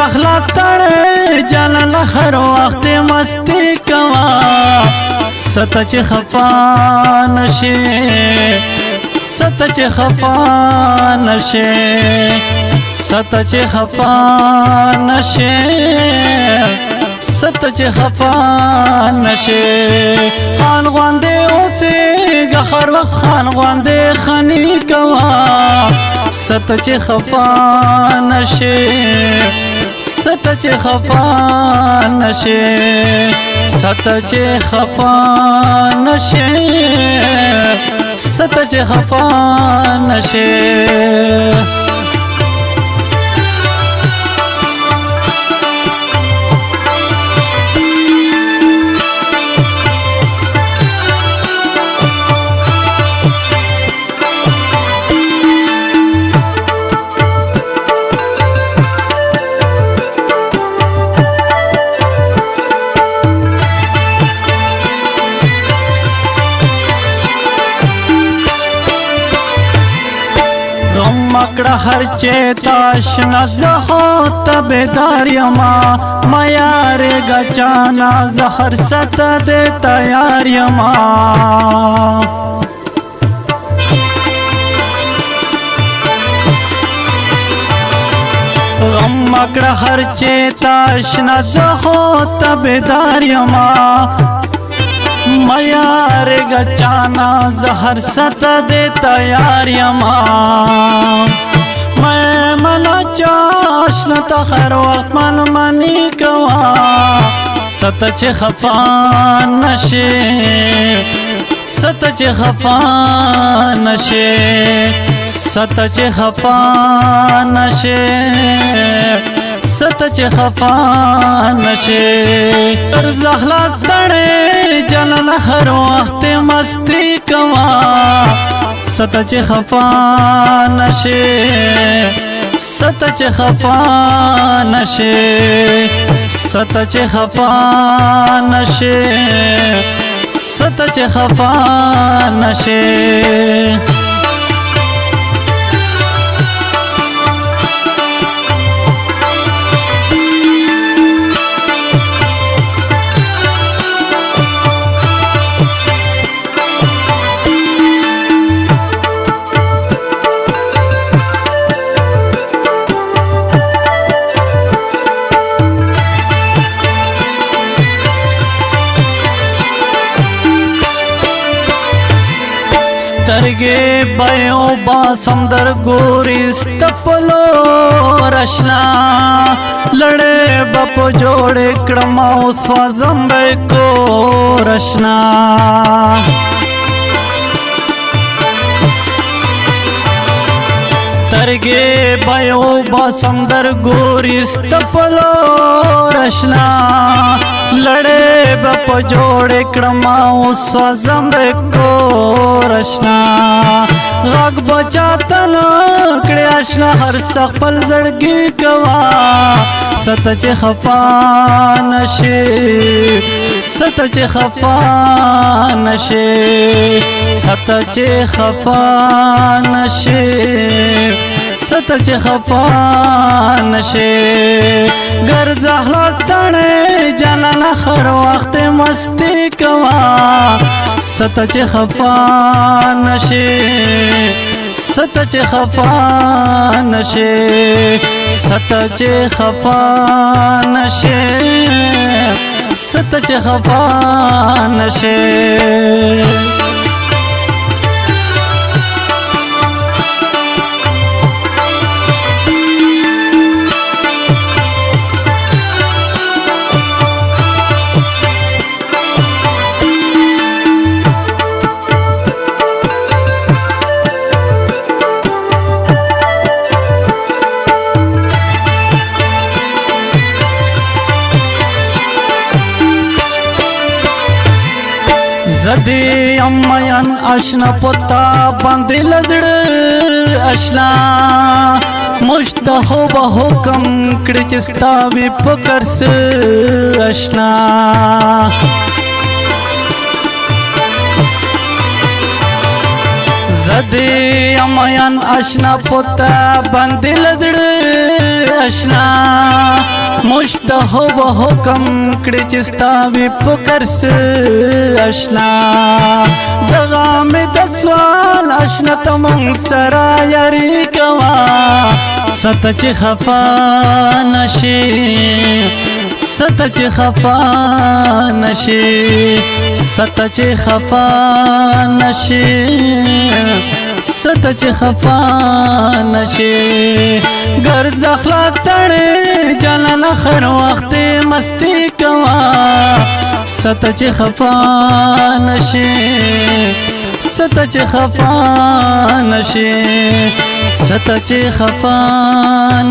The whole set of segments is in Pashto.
زخلا تړې جانان هر وخت مستی کوا ست چې خفا نشي ست چې خفا نشي ست چې خفا نشي ست چې خفا نشي خان غوندې اوسې هر وخت خان غوندې خني کوا ست چې خفا نشي ست چې خفا نشي ست چې خفا نشي ست چې خفا نشي مکړه هر چیتا آشنا زه تابعدار یما ما یار گچانا زهر ست دې تیار یما غم مکړه هر چیتا آشنا زه تابعدار یما میار گچانا زهر ست دے تیار یما میں منا چاشنا تا خیر وقت من منی کوا ست چه خفا نشی ست چه خفا نشی ست چه خفا نشی ست چې خفا نشي تر زخلا تړې جنان هر وخت مستی کوا ست چې خفا نشي ست چې خفا نشي ست چې خفا نشي ست چې خفا نشي سترګې بایو با سمندر ګوري ستپلو رشنا لړې بپ جوړ کړم او سوځم کو رشنا سترګې بایو با سمندر ګوري ستپلو رشنا لړې بپ جوړ کړم او سوځم کو رشنا غږ بچاتن کړي آشنا هر خپل زړګي کوا ست چې خفا نشي ست چې خفا نشي ست چې خفا نشي ست چې خفا نشي ګرځه تړې جانان هر وخت مستی کوا ست چې خفا نشي ست چې خفا نشي ست چې خفا نشي ست چې خفا نشي زدی امیان آشنا پتا باندې لړ آشنا مشتاق به حکم کړی چې ستا وی فکر س آشنا زدی کمیان آشنا پوتا باندې لدړ آشنا مشتهو حکم کړي چې ستا وی فکر سره آشنا دغه مې د سوال آشنا ته مونږ سره یاري کوا ست چې خفا نشي ست چې خفا نشي ست چې خفا نشي ست چې خفا نشي ګرځ اخلاق تړې جانان خر وخت مستی کوا ست چې خفا نشي ست چې خفا نشي ست چې خفا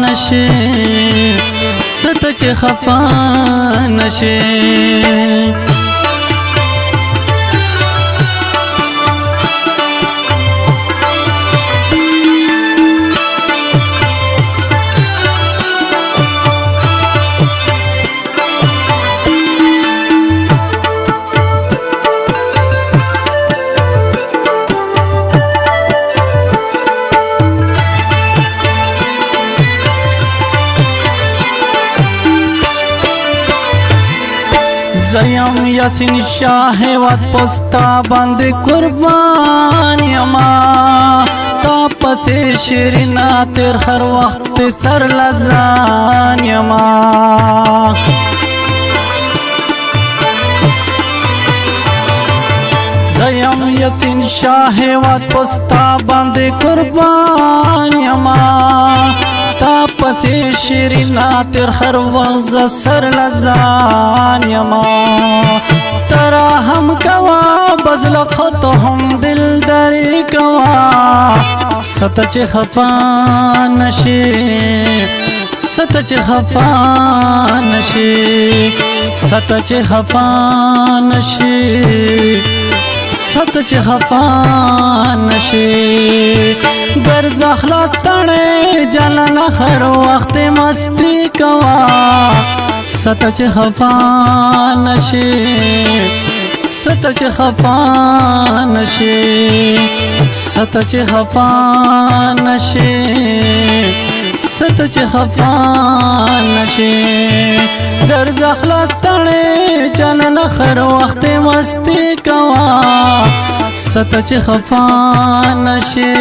نشي ست چې خفا نشي زیم یاسین شاه وات پستا باندې قربان یما تا پته شیرینا تر هر وخت سر لزان یما زیم یاسین شاه وات پستا باندې قربان یما تا پته شیرینا تر هر وخت سر لزان یما ترا هم کوا بزل خط هم دل دری کوا ست چې خفا نشي ست چې خفا نشي ست چې خفا نشي ست چې خفا نشي ګرځ اخلاق تړې جانان هر وخت مستی کوا ست چې خفا نشي ست چې خفا نشي ست چې خفا نشي ست چې خفا نشي ګرځ اخلاق تړې جانان هر وخت مستی کوا ست چې خفا نشي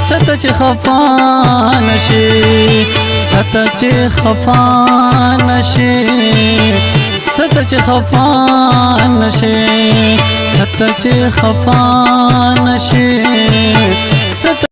ست چې خفا نشي ست چې خفا نشي ست چې خفا نشي ست چې خفا نشي ست